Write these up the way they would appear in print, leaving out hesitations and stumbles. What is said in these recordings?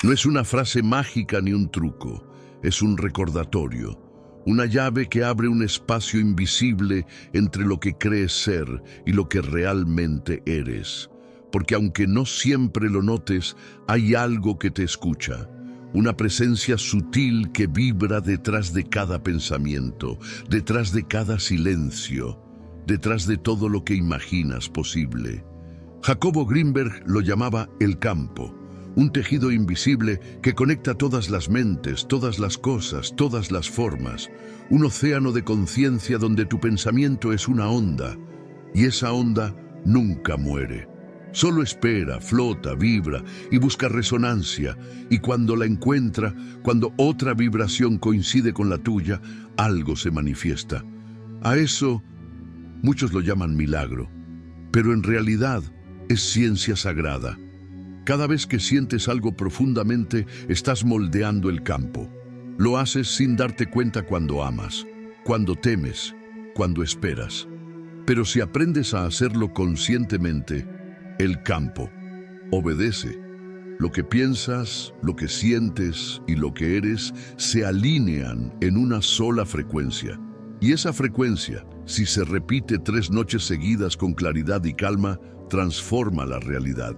No es una frase mágica ni un truco, es un recordatorio, una llave que abre un espacio invisible entre lo que crees ser y lo que realmente eres. Porque aunque no siempre lo notes, hay algo que te escucha, una presencia sutil que vibra detrás de cada pensamiento, detrás de cada silencio, detrás de todo lo que imaginas posible. Jacobo Greenberg lo llamaba el campo, un tejido invisible que conecta todas las mentes, todas las cosas, todas las formas, un océano de conciencia donde tu pensamiento es una onda, y esa onda nunca muere. Solo espera, flota, vibra y busca resonancia, y cuando la encuentra, cuando otra vibración coincide con la tuya, algo se manifiesta. A eso muchos lo llaman milagro, pero en realidad es ciencia sagrada. Cada vez que sientes algo profundamente, estás moldeando el campo. Lo haces sin darte cuenta cuando amas, cuando temes, cuando esperas. Pero si aprendes a hacerlo conscientemente, el campo obedece. Lo que piensas, lo que sientes y lo que eres se alinean en una sola frecuencia. Y esa frecuencia, si se repite 3 noches seguidas con claridad y calma, transforma la realidad.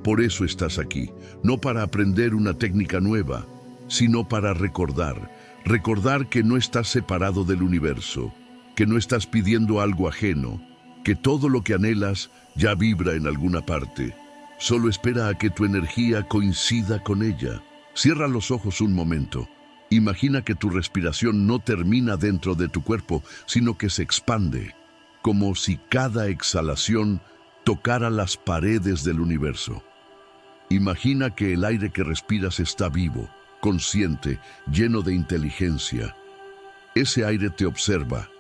Por eso estás aquí, no para aprender una técnica nueva, sino para recordar que no estás separado del universo, que no estás pidiendo algo ajeno, que todo lo que anhelas ya vibra en alguna parte. Solo espera a que tu energía coincida con ella. Cierra los ojos un momento. Imagina que tu respiración no termina dentro de tu cuerpo, sino que se expande, como si cada exhalación tocara las paredes del universo. Imagina que el aire que respiras está vivo, consciente, lleno de inteligencia. Ese aire te observa,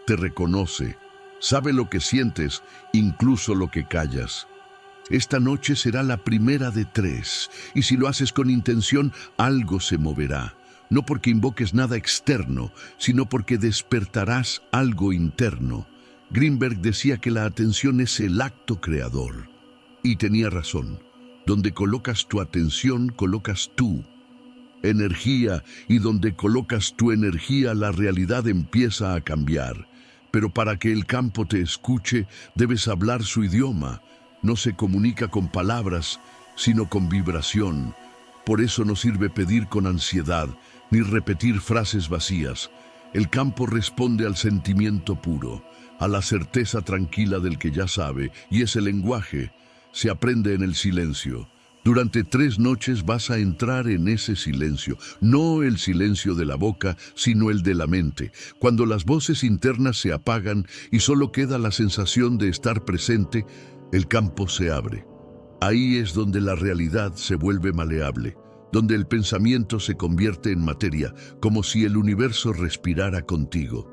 te reconoce, sabe lo que sientes, incluso lo que callas. Esta noche será la primera de 3, y si lo haces con intención, algo se moverá. No porque invoques nada externo, sino porque despertarás algo interno. Greenberg decía que la atención es el acto creador. Y tenía razón. Donde colocas tu atención, colocas tu energía, y donde colocas tu energía, la realidad empieza a cambiar. Pero para que el campo te escuche, debes hablar su idioma. No se comunica con palabras, sino con vibración. Por eso no sirve pedir con ansiedad, ni repetir frases vacías. El campo responde al sentimiento puro, a la certeza tranquila del que ya sabe, y ese lenguaje se aprende en el silencio. Durante 3 noches vas a entrar en ese silencio, no el silencio de la boca, sino el de la mente, cuando las voces internas se apagan y solo queda la sensación de estar presente. El campo se abre. Ahí es donde la realidad se vuelve maleable, donde el pensamiento se convierte en materia, como si el universo respirara contigo.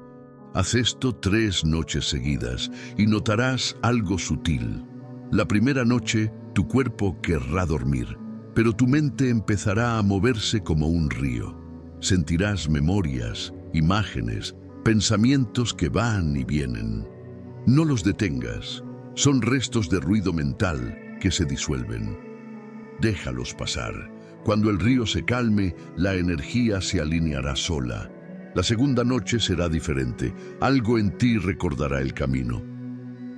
Haz esto 3 noches seguidas y notarás algo sutil. La primera noche, tu cuerpo querrá dormir, pero tu mente empezará a moverse como un río. Sentirás memorias, imágenes, pensamientos que van y vienen. No los detengas, son restos de ruido mental que se disuelven. Déjalos pasar. Cuando el río se calme, la energía se alineará sola. La segunda noche será diferente, algo en ti recordará el camino.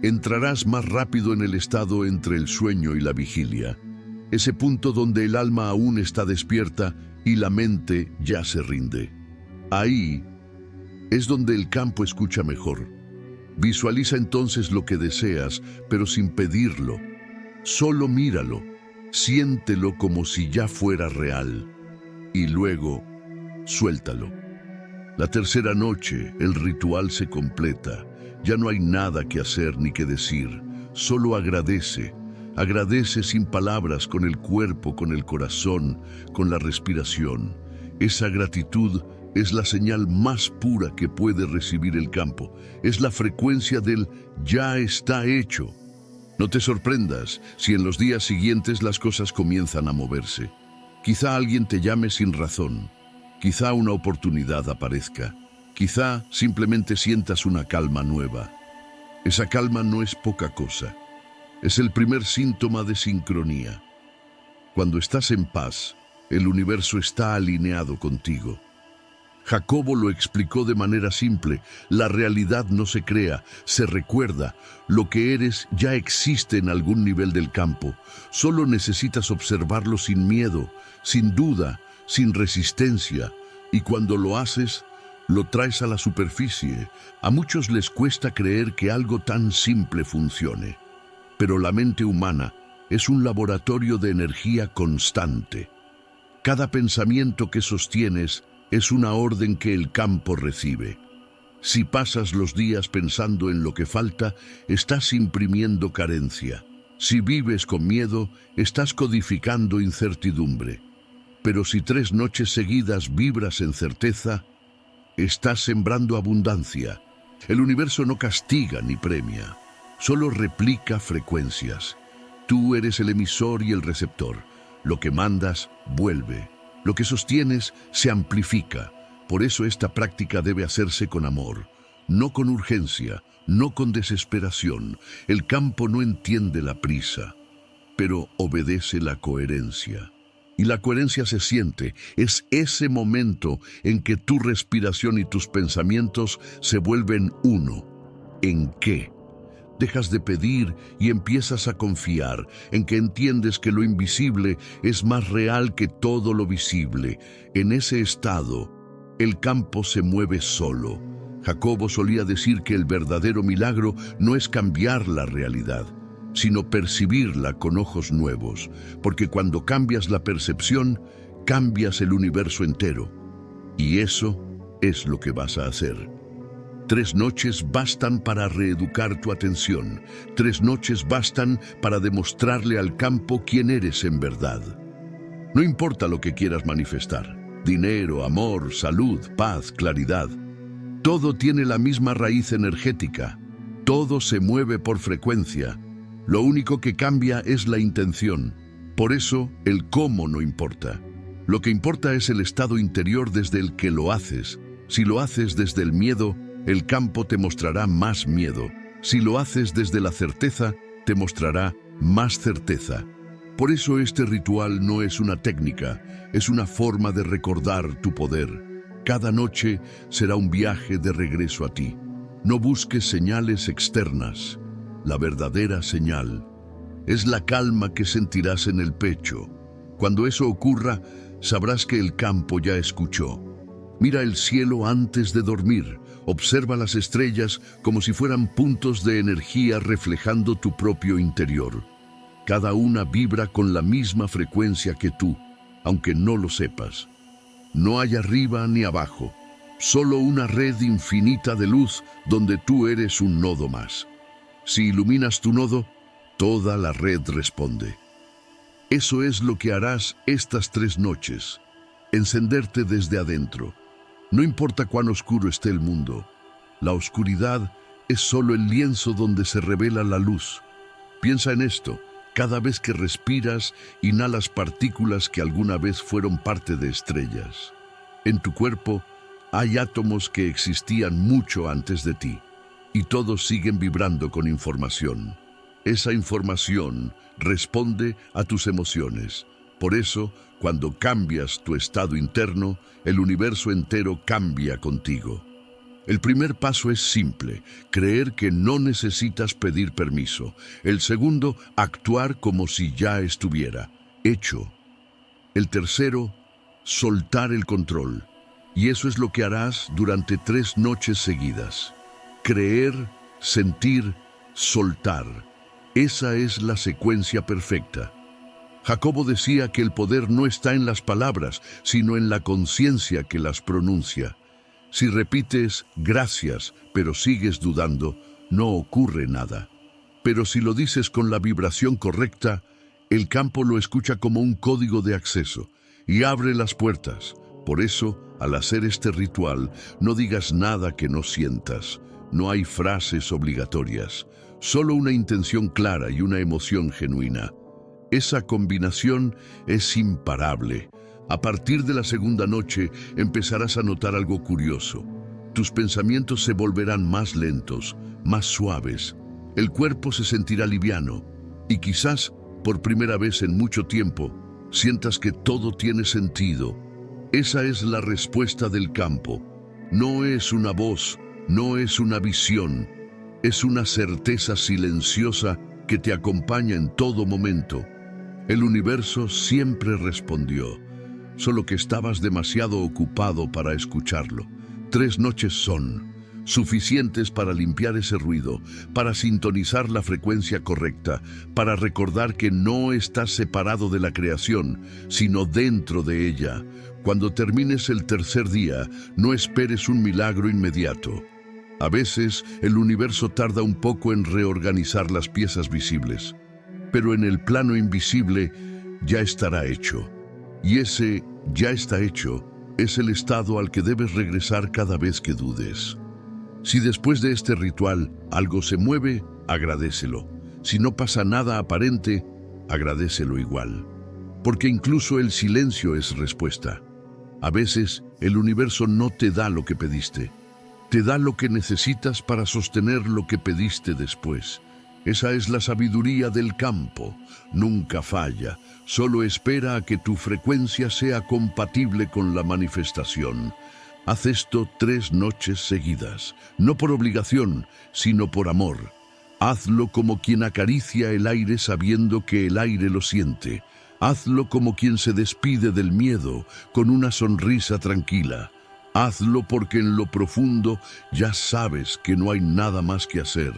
Entrarás más rápido en el estado entre el sueño y la vigilia, ese punto donde el alma aún está despierta y la mente ya se rinde. Ahí es donde el campo escucha mejor. Visualiza entonces lo que deseas, pero sin pedirlo. Solo míralo, siéntelo como si ya fuera real, y luego suéltalo. La tercera noche, el ritual se completa. Ya no hay nada que hacer ni que decir, solo agradece. Agradece sin palabras, con el cuerpo, con el corazón, con la respiración. Esa gratitud es la señal más pura que puede recibir el campo. Es la frecuencia del ya está hecho. No te sorprendas si en los días siguientes las cosas comienzan a moverse. Quizá alguien te llame sin razón. Quizá una oportunidad aparezca. Quizá simplemente sientas una calma nueva. Esa calma no es poca cosa. Es el primer síntoma de sincronía. Cuando estás en paz, El universo está alineado contigo. Jacobo lo explicó de manera simple: la realidad no se crea, se recuerda. Lo que eres ya existe en algún nivel del campo. Solo necesitas observarlo sin miedo, sin duda, sin resistencia. Y cuando lo haces, lo traes a la superficie. A muchos les cuesta creer que algo tan simple funcione. Pero la mente humana es un laboratorio de energía constante. Cada pensamiento que sostienes es una orden que el campo recibe. Si pasas los días pensando en lo que falta, estás imprimiendo carencia. Si vives con miedo, estás codificando incertidumbre. Pero si 3 noches seguidas vibras en certeza, estás sembrando abundancia. El universo no castiga ni premia, solo replica frecuencias. Tú eres el emisor y el receptor. Lo que mandas, vuelve. Lo que sostienes, se amplifica. Por eso esta práctica debe hacerse con amor, no con urgencia, no con desesperación. El campo no entiende la prisa, pero obedece la coherencia. Y la coherencia se siente. Es ese momento en que tu respiración y tus pensamientos se vuelven uno. ¿En qué? Dejas de pedir y empiezas a confiar en que entiendes que lo invisible es más real que todo lo visible. En ese estado, el campo se mueve solo. Jacobo solía decir que el verdadero milagro no es cambiar la realidad, sino percibirla con ojos nuevos, porque cuando cambias la percepción, cambias el universo entero. Y eso es lo que vas a hacer. 3 noches bastan para reeducar tu atención. 3 noches bastan para demostrarle al campo quién eres en verdad. No importa lo que quieras manifestar: dinero, amor, salud, paz, claridad. Todo tiene la misma raíz energética. Todo se mueve por frecuencia. Lo único que cambia es la intención. Por eso, el cómo no importa. Lo que importa es el estado interior desde el que lo haces. Si lo haces desde el miedo, el campo te mostrará más miedo. Si lo haces desde la certeza, te mostrará más certeza. Por eso este ritual no es una técnica, es una forma de recordar tu poder. Cada noche será un viaje de regreso a ti. No busques señales externas. La verdadera señal es la calma que sentirás en el pecho. Cuando eso ocurra, sabrás que el campo ya escuchó. Mira el cielo antes de dormir. Observa las estrellas como si fueran puntos de energía reflejando tu propio interior. Cada una vibra con la misma frecuencia que tú, aunque no lo sepas. No hay arriba ni abajo, solo una red infinita de luz donde tú eres un nodo más. Si iluminas tu nodo, toda la red responde. Eso es lo que harás estas 3 noches. Encenderte desde adentro. No importa cuán oscuro esté el mundo, la oscuridad es solo el lienzo donde se revela la luz. Piensa en esto: cada vez que respiras, inhalas partículas que alguna vez fueron parte de estrellas. En tu cuerpo hay átomos que existían mucho antes de ti, y todos siguen vibrando con información. Esa información responde a tus emociones. Por eso, cuando cambias tu estado interno, el universo entero cambia contigo. El primer paso es simple: creer que no necesitas pedir permiso. El segundo, actuar como si ya estuviera hecho. El tercero, soltar el control. Y eso es lo que harás durante 3 noches seguidas. Creer, sentir, soltar. Esa es la secuencia perfecta. Jacobo decía que el poder no está en las palabras, sino en la conciencia que las pronuncia. Si repites gracias, pero sigues dudando, no ocurre nada. Pero si lo dices con la vibración correcta, el campo lo escucha como un código de acceso y abre las puertas. Por eso, al hacer este ritual, no digas nada que no sientas. No hay frases obligatorias, solo una intención clara y una emoción genuina. Esa combinación es imparable. A partir de la segunda noche empezarás a notar algo curioso. Tus pensamientos se volverán más lentos, más suaves. El cuerpo se sentirá liviano y quizás, por primera vez en mucho tiempo, sientas que todo tiene sentido. Esa es la respuesta del campo. No es una voz, no es una visión, es una certeza silenciosa que te acompaña en todo momento. El universo siempre respondió, solo que estabas demasiado ocupado para escucharlo. 3 noches son suficientes para limpiar ese ruido, para sintonizar la frecuencia correcta, para recordar que no estás separado de la creación, sino dentro de ella. Cuando termines el tercer día, no esperes un milagro inmediato. A veces, el universo tarda un poco en reorganizar las piezas visibles, pero en el plano invisible ya estará hecho. Y ese ya está hecho es el estado al que debes regresar cada vez que dudes. Si después de este ritual algo se mueve, agradécelo. Si no pasa nada aparente, agradécelo igual. Porque incluso el silencio es respuesta. A veces, el universo no te da lo que pediste. Te da lo que necesitas para sostener lo que pediste después. Esa es la sabiduría del campo. Nunca falla. Solo espera a que tu frecuencia sea compatible con la manifestación. Haz esto 3 noches seguidas, no por obligación, sino por amor. Hazlo como quien acaricia el aire sabiendo que el aire lo siente. Hazlo como quien se despide del miedo, con una sonrisa tranquila. Hazlo porque en lo profundo ya sabes que no hay nada más que hacer.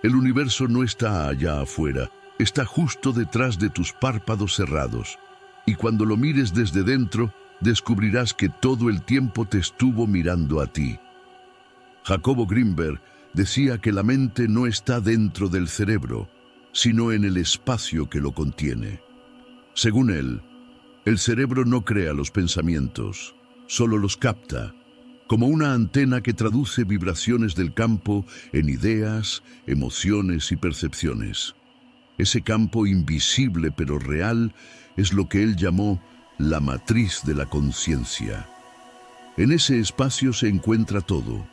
El universo no está allá afuera, está justo detrás de tus párpados cerrados. Y cuando lo mires desde dentro, descubrirás que todo el tiempo te estuvo mirando a ti. Jacobo Grinberg decía que la mente no está dentro del cerebro, sino en el espacio que lo contiene. Según él, el cerebro no crea los pensamientos, solo los capta, como una antena que traduce vibraciones del campo en ideas, emociones y percepciones. Ese campo invisible pero real es lo que él llamó la matriz de la conciencia. En ese espacio se encuentra todo,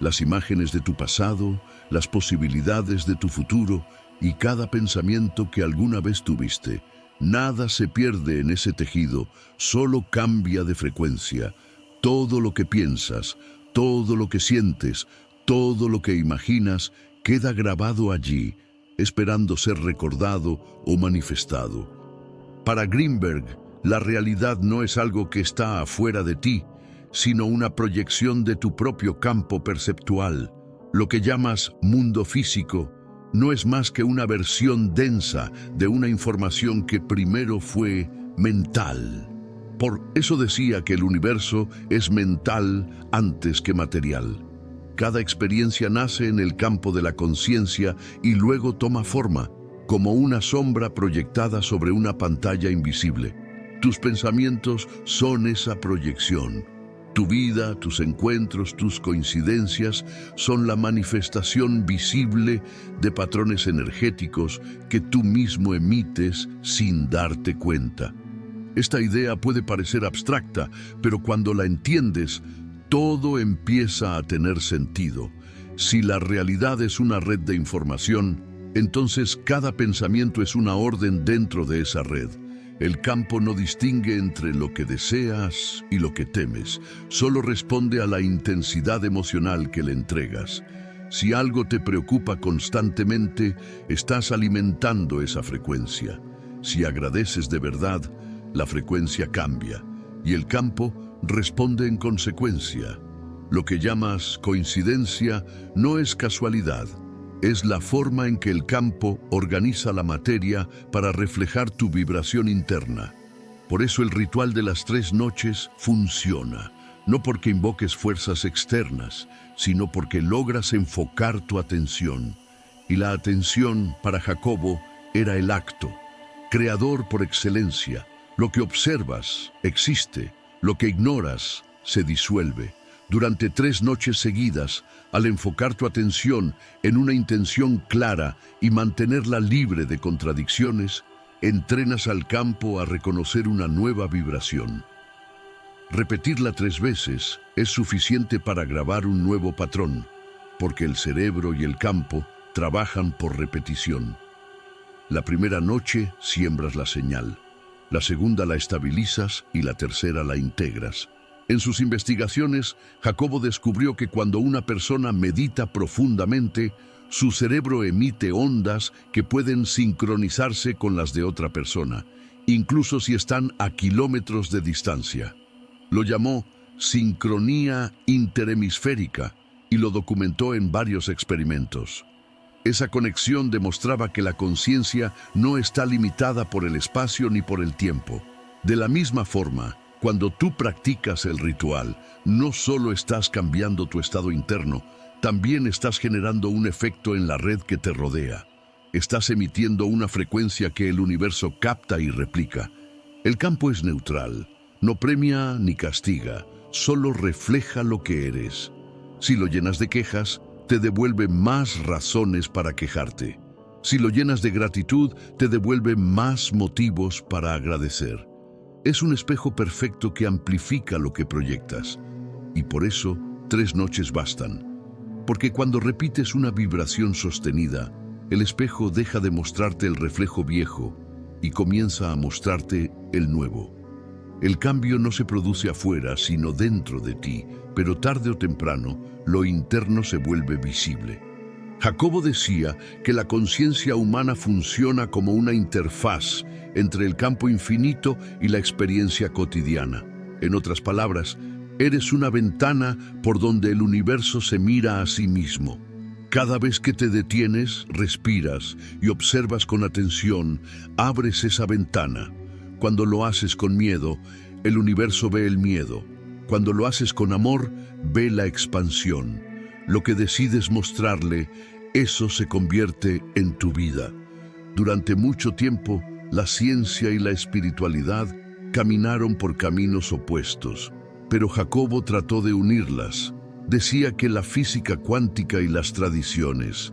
las imágenes de tu pasado, las posibilidades de tu futuro y cada pensamiento que alguna vez tuviste. Nada se pierde en ese tejido, solo cambia de frecuencia. Todo lo que piensas, todo lo que sientes, todo lo que imaginas queda grabado allí, esperando ser recordado o manifestado. Para Grinberg, la realidad no es algo que está afuera de ti, sino una proyección de tu propio campo perceptual. Lo que llamas mundo físico no es más que una versión densa de una información que primero fue mental. Por eso decía que el universo es mental antes que material. Cada experiencia nace en el campo de la conciencia y luego toma forma, como una sombra proyectada sobre una pantalla invisible. Tus pensamientos son esa proyección. Tu vida, tus encuentros, tus coincidencias son la manifestación visible de patrones energéticos que tú mismo emites sin darte cuenta. Esta idea puede parecer abstracta, pero cuando la entiendes, todo empieza a tener sentido. Si la realidad es una red de información, entonces cada pensamiento es una orden dentro de esa red. El campo no distingue entre lo que deseas y lo que temes, solo responde a la intensidad emocional que le entregas. Si algo te preocupa constantemente, estás alimentando esa frecuencia. Si agradeces de verdad, la frecuencia cambia y el campo responde en consecuencia. Lo que llamas coincidencia no es casualidad. Es la forma en que el campo organiza la materia para reflejar tu vibración interna. Por eso el ritual de las 3 noches funciona, no porque invoques fuerzas externas, sino porque logras enfocar tu atención. Y la atención, para Jacobo, era el acto, creador por excelencia. Lo que observas existe, lo que ignoras se disuelve. Durante 3 noches seguidas, al enfocar tu atención en una intención clara y mantenerla libre de contradicciones, entrenas al campo a reconocer una nueva vibración. Repetirla 3 veces es suficiente para grabar un nuevo patrón, porque el cerebro y el campo trabajan por repetición. La primera noche siembras la señal. la segunda la estabilizas y la tercera la integras. En sus investigaciones, Jacobo descubrió que cuando una persona medita profundamente, su cerebro emite ondas que pueden sincronizarse con las de otra persona, incluso si están a kilómetros de distancia. Lo llamó sincronía interhemisférica y lo documentó en varios experimentos. Esa conexión demostraba que la conciencia no está limitada por el espacio ni por el tiempo. De la misma forma, cuando tú practicas el ritual, no solo estás cambiando tu estado interno, también estás generando un efecto en la red que te rodea. Estás emitiendo una frecuencia que el universo capta y replica. El campo es neutral, no premia ni castiga, solo refleja lo que eres. Si lo llenas de quejas, te devuelve más razones para quejarte. Si lo llenas de gratitud, te devuelve más motivos para agradecer. Es un espejo perfecto que amplifica lo que proyectas. Y por eso, 3 noches bastan. Porque cuando repites una vibración sostenida, el espejo deja de mostrarte el reflejo viejo y comienza a mostrarte el nuevo. El cambio no se produce afuera, sino dentro de ti, pero tarde o temprano, lo interno se vuelve visible. Jacobo decía que la conciencia humana funciona como una interfaz entre el campo infinito y la experiencia cotidiana. En otras palabras, eres una ventana por donde el universo se mira a sí mismo. Cada vez que te detienes, respiras y observas con atención, abres esa ventana. Cuando lo haces con miedo, el universo ve el miedo. Cuando lo haces con amor, ve la expansión. Lo que decides mostrarle, eso se convierte en tu vida. Durante mucho tiempo, la ciencia y la espiritualidad caminaron por caminos opuestos, pero Jacobo trató de unirlas. Decía que la física cuántica y las tradiciones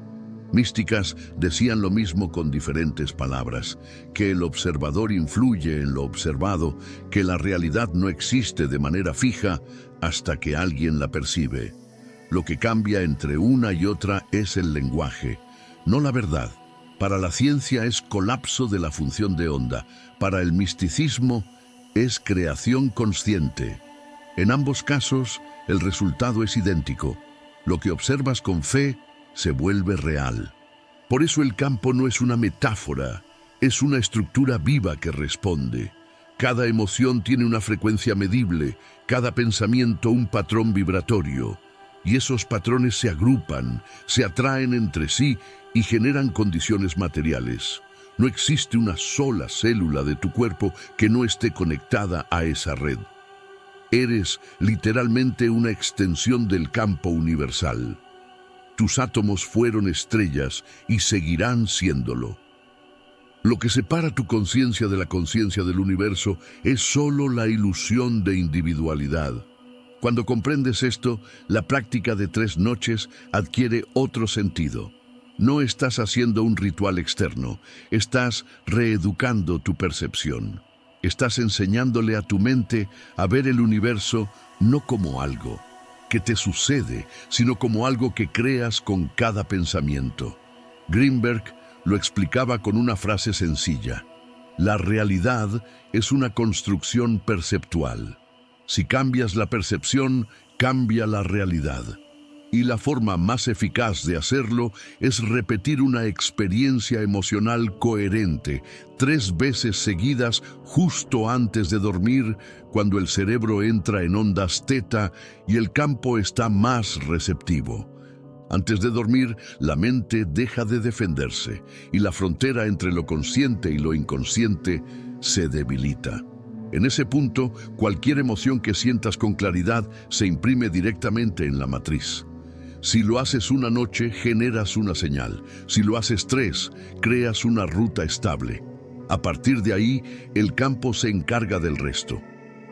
místicas decían lo mismo con diferentes palabras, que el observador influye en lo observado, que la realidad no existe de manera fija hasta que alguien la percibe. Lo que cambia entre una y otra es el lenguaje, no la verdad. Para la ciencia es colapso de la función de onda, para el misticismo es creación consciente. En ambos casos, el resultado es idéntico. Lo que observas con fe se vuelve real. Por eso el campo no es una metáfora, es una estructura viva que responde. Cada emoción tiene una frecuencia medible, cada pensamiento un patrón vibratorio. Y esos patrones se agrupan, se atraen entre sí y generan condiciones materiales. No existe una sola célula de tu cuerpo que no esté conectada a esa red. Eres literalmente una extensión del campo universal. Tus átomos fueron estrellas y seguirán siéndolo. Lo que separa tu conciencia de la conciencia del universo es solo la ilusión de individualidad. Cuando comprendes esto, la práctica de 3 noches adquiere otro sentido. No estás haciendo un ritual externo, estás reeducando tu percepción. Estás enseñándole a tu mente a ver el universo no como algo que te sucede, sino como algo que creas con cada pensamiento. Greenberg lo explicaba con una frase sencilla: la realidad es una construcción perceptual. Si cambias la percepción, cambia la realidad. Y la forma más eficaz de hacerlo es repetir una experiencia emocional coherente 3 veces seguidas justo antes de dormir, cuando el cerebro entra en ondas teta y el campo está más receptivo. Antes de dormir, la mente deja de defenderse y la frontera entre lo consciente y lo inconsciente se debilita. En ese punto, cualquier emoción que sientas con claridad se imprime directamente en la matriz. Si lo haces una noche, generas una señal. Si lo haces 3, creas una ruta estable. A partir de ahí, el campo se encarga del resto.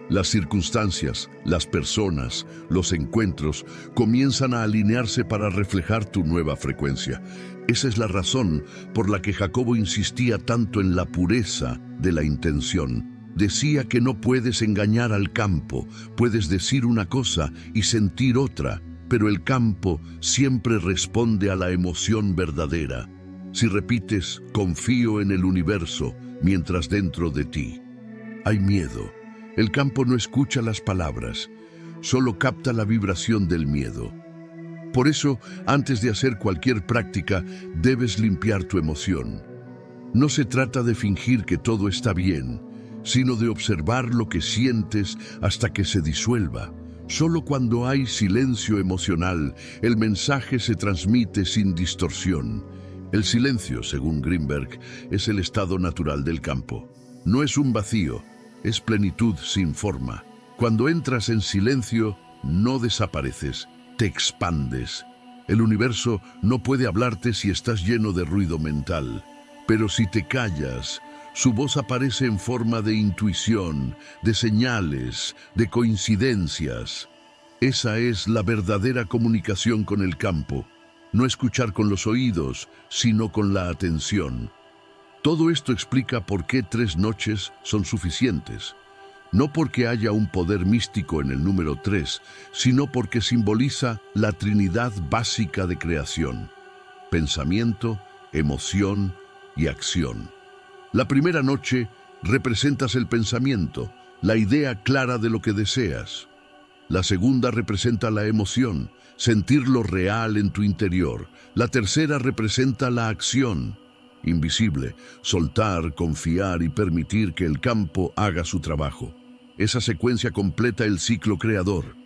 Las circunstancias, las personas, los encuentros comienzan a alinearse para reflejar tu nueva frecuencia. Esa es la razón por la que Jacobo insistía tanto en la pureza de la intención. Decía que no puedes engañar al campo, puedes decir una cosa y sentir otra, pero el campo siempre responde a la emoción verdadera. Si repites, confío en el universo, mientras dentro de ti, hay miedo. El campo no escucha las palabras, solo capta la vibración del miedo. Por eso, antes de hacer cualquier práctica, debes limpiar tu emoción. No se trata de fingir que todo está bien, sino de observar lo que sientes hasta que se disuelva. Solo cuando hay silencio emocional, el mensaje se transmite sin distorsión. El silencio, según Greenberg, es el estado natural del campo. No es un vacío, es plenitud sin forma. Cuando entras en silencio, no desapareces, te expandes. El universo no puede hablarte si estás lleno de ruido mental. Pero si te callas, su voz aparece en forma de intuición, de señales, de coincidencias. Esa es la verdadera comunicación con el campo. No escuchar con los oídos, sino con la atención. Todo esto explica por qué 3 noches son suficientes. No porque haya un poder místico en el número 3, sino porque simboliza la Trinidad básica de creación: pensamiento, emoción y acción. La primera noche representas el pensamiento, la idea clara de lo que deseas. La segunda representa la emoción, sentir lo real en tu interior. La tercera representa la acción, invisible, soltar, confiar y permitir que el campo haga su trabajo. Esa secuencia completa el ciclo creador.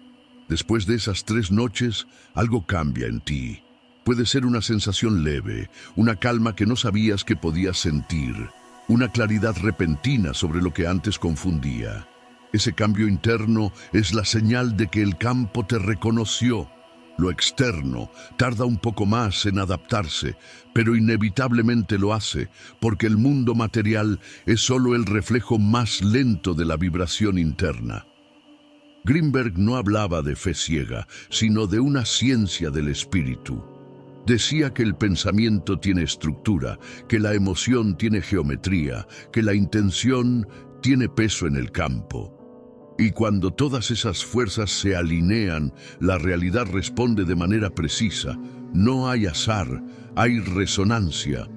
Después de esas 3 noches, algo cambia en ti. Puede ser una sensación leve, una calma que no sabías que podías sentir, una claridad repentina sobre lo que antes confundía. Ese cambio interno es la señal de que el campo te reconoció. Lo externo tarda un poco más en adaptarse, pero inevitablemente lo hace, porque el mundo material es solo el reflejo más lento de la vibración interna. Greenberg no hablaba de fe ciega, sino de una ciencia del espíritu. Decía que el pensamiento tiene estructura, que la emoción tiene geometría, que la intención tiene peso en el campo. Y cuando todas esas fuerzas se alinean, la realidad responde de manera precisa. No hay azar, hay resonancia.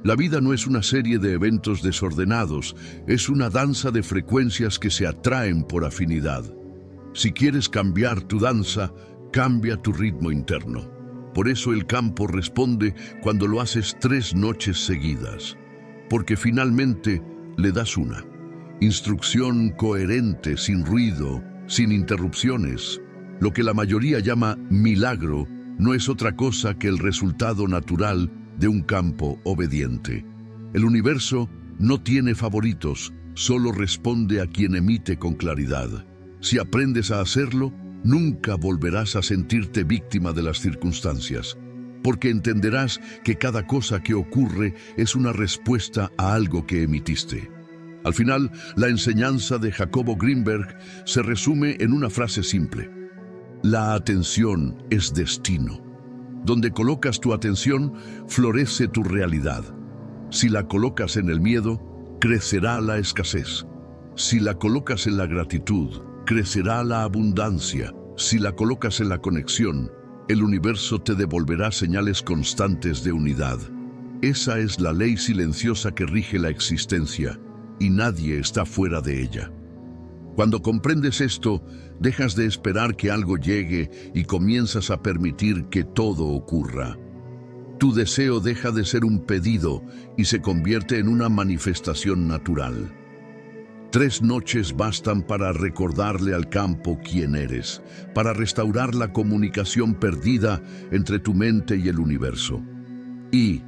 La vida no es una serie de eventos desordenados, es una danza de frecuencias que se atraen por afinidad. Si quieres cambiar tu danza, cambia tu ritmo interno. Por eso el campo responde cuando lo haces 3 noches seguidas, porque finalmente le das una instrucción coherente, sin ruido, sin interrupciones. Lo que la mayoría llama milagro no es otra cosa que el resultado natural de un campo obediente. El universo no tiene favoritos, solo responde a quien emite con claridad. Si aprendes a hacerlo, nunca volverás a sentirte víctima de las circunstancias, porque entenderás que cada cosa que ocurre es una respuesta a algo que emitiste. Al final, la enseñanza de Jacobo Greenberg se resume en una frase simple: la atención es destino. Donde colocas tu atención, florece tu realidad. Si la colocas en el miedo, crecerá la escasez. Si la colocas en la gratitud, crecerá la abundancia. Si la colocas en la conexión, el universo te devolverá señales constantes de unidad. Esa es la ley silenciosa que rige la existencia, y nadie está fuera de ella. Cuando comprendes esto, dejas de esperar que algo llegue y comienzas a permitir que todo ocurra. Tu deseo deja de ser un pedido y se convierte en una manifestación natural. 3 noches bastan para recordarle al campo quién eres, para restaurar la comunicación perdida entre tu mente y el universo. Y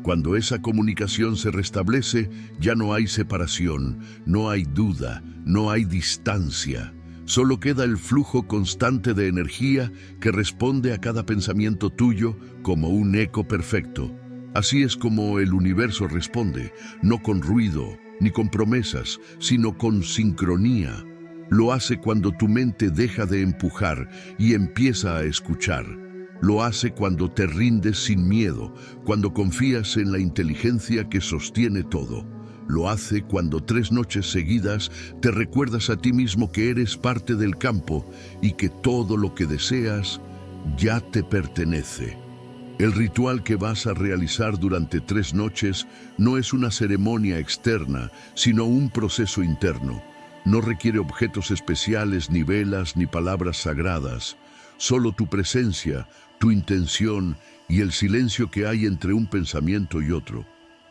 cuando esa comunicación se restablece, ya no hay separación, no hay duda, no hay distancia. Solo queda el flujo constante de energía que responde a cada pensamiento tuyo como un eco perfecto. Así es como el universo responde, no con ruido ni con promesas, sino con sincronía. Lo hace cuando tu mente deja de empujar y empieza a escuchar. Lo hace cuando te rindes sin miedo, cuando confías en la inteligencia que sostiene todo. Lo hace cuando 3 noches seguidas te recuerdas a ti mismo que eres parte del campo y que todo lo que deseas ya te pertenece. El ritual que vas a realizar durante 3 noches no es una ceremonia externa, sino un proceso interno. No requiere objetos especiales, ni velas, ni palabras sagradas. Solo tu presencia, tu intención y el silencio que hay entre un pensamiento y otro.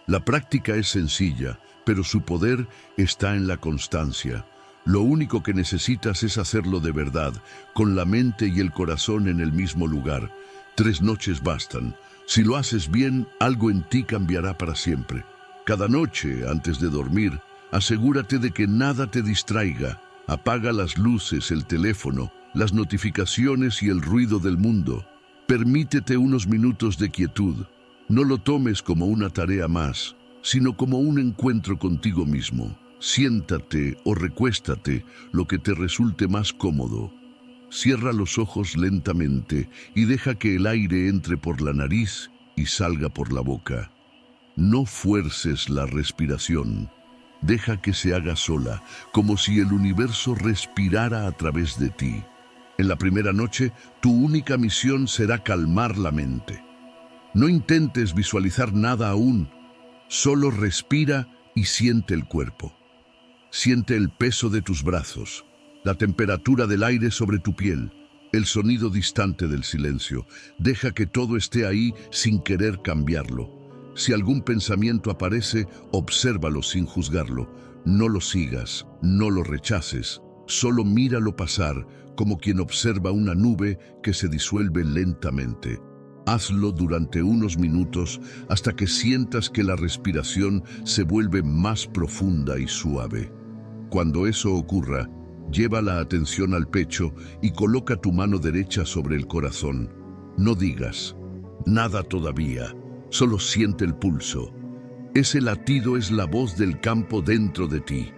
La práctica es sencilla, pero su poder está en la constancia. Lo único que necesitas es hacerlo de verdad, con la mente y el corazón en el mismo lugar. 3 noches bastan. Si lo haces bien, algo en ti cambiará para siempre. Cada noche, antes de dormir, asegúrate de que nada te distraiga. Apaga las luces, el teléfono, las notificaciones y el ruido del mundo. Permítete unos minutos de quietud. No lo tomes como una tarea más, sino como un encuentro contigo mismo. Siéntate o recuéstate, lo que te resulte más cómodo. Cierra los ojos lentamente y deja que el aire entre por la nariz y salga por la boca. No fuerces la respiración. Deja que se haga sola, como si el universo respirara a través de ti. En la primera noche, tu única misión será calmar la mente. No intentes visualizar nada aún, solo respira y siente el cuerpo. Siente el peso de tus brazos, la temperatura del aire sobre tu piel, el sonido distante del silencio. Deja que todo esté ahí sin querer cambiarlo. Si algún pensamiento aparece, obsérvalo sin juzgarlo. No lo sigas, no lo rechaces, solo míralo pasar como quien observa una nube que se disuelve lentamente. Hazlo durante unos minutos hasta que sientas que la respiración se vuelve más profunda y suave. Cuando eso ocurra, lleva la atención al pecho y coloca tu mano derecha sobre el corazón. No digas nada todavía, solo siente el pulso. Ese latido es la voz del campo dentro de ti.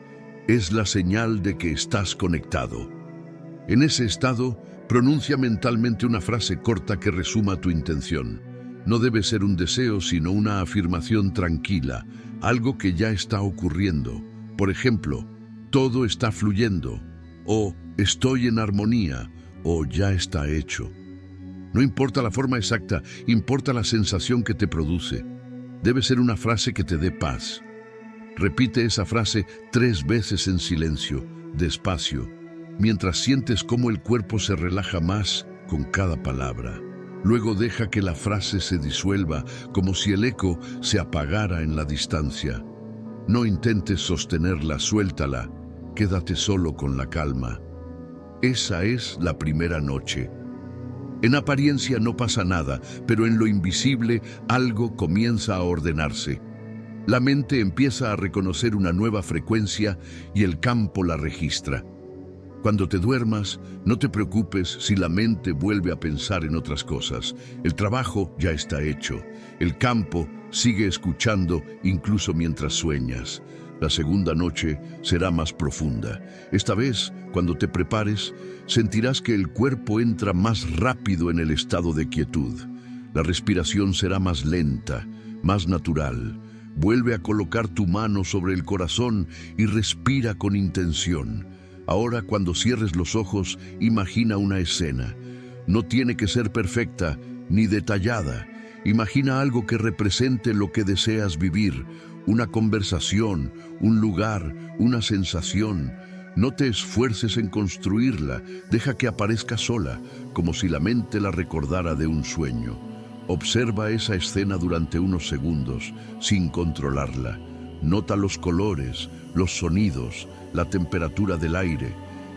Es la señal de que estás conectado. En ese estado, pronuncia mentalmente una frase corta que resuma tu intención. No debe ser un deseo, sino una afirmación tranquila, algo que ya está ocurriendo. Por ejemplo, todo está fluyendo, o estoy en armonía, o ya está hecho. No importa la forma exacta, importa la sensación que te produce. Debe ser una frase que te dé paz. Repite esa frase 3 veces en silencio, despacio, mientras sientes cómo el cuerpo se relaja más con cada palabra. Luego deja que la frase se disuelva, como si el eco se apagara en la distancia. No intentes sostenerla, suéltala. Quédate solo con la calma. Esa es la primera noche. En apariencia no pasa nada, pero en lo invisible algo comienza a ordenarse. La mente empieza a reconocer una nueva frecuencia y el campo la registra. Cuando te duermas, no te preocupes si la mente vuelve a pensar en otras cosas. El trabajo ya está hecho. El campo sigue escuchando incluso mientras sueñas. La segunda noche será más profunda. Esta vez, cuando te prepares, sentirás que el cuerpo entra más rápido en el estado de quietud. La respiración será más lenta, más natural. Vuelve a colocar tu mano sobre el corazón y respira con intención. Ahora, cuando cierres los ojos, imagina una escena. No tiene que ser perfecta ni detallada. Imagina algo que represente lo que deseas vivir. Una conversación, un lugar, una sensación. No te esfuerces en construirla, deja que aparezca sola, como si la mente la recordara de un sueño. Observa esa escena durante unos segundos, sin controlarla. Nota los colores, los sonidos, la temperatura del aire.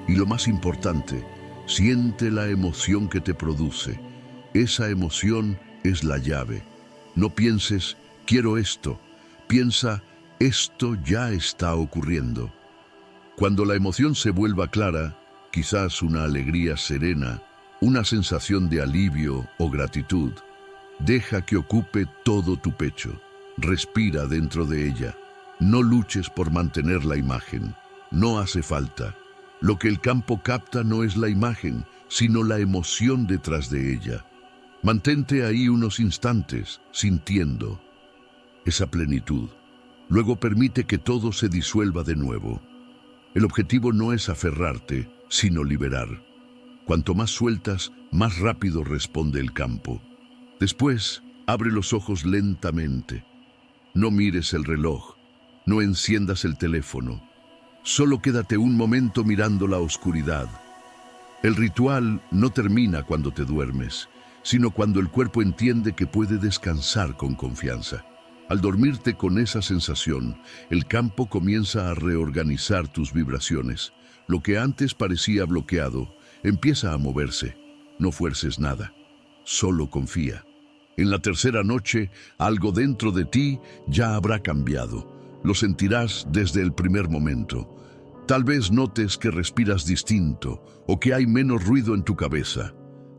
Y lo más importante, siente la emoción que te produce. Esa emoción es la llave. No pienses, quiero esto. Piensa, esto ya está ocurriendo. Cuando la emoción se vuelva clara, quizás una alegría serena, una sensación de alivio o gratitud, deja que ocupe todo tu pecho. Respira dentro de ella. No luches por mantener la imagen. No hace falta. Lo que el campo capta no es la imagen, sino la emoción detrás de ella. Mantente ahí unos instantes, sintiendo esa plenitud. Luego permite que todo se disuelva de nuevo. El objetivo no es aferrarte, sino liberar. Cuanto más sueltas, más rápido responde el campo. Después, abre los ojos lentamente. No mires el reloj, no enciendas el teléfono. Solo quédate un momento mirando la oscuridad. El ritual no termina cuando te duermes, sino cuando el cuerpo entiende que puede descansar con confianza. Al dormirte con esa sensación, el campo comienza a reorganizar tus vibraciones. Lo que antes parecía bloqueado, empieza a moverse. No fuerces nada, solo confía. En la tercera noche, algo dentro de ti ya habrá cambiado. Lo sentirás desde el primer momento. Tal vez notes que respiras distinto o que hay menos ruido en tu cabeza.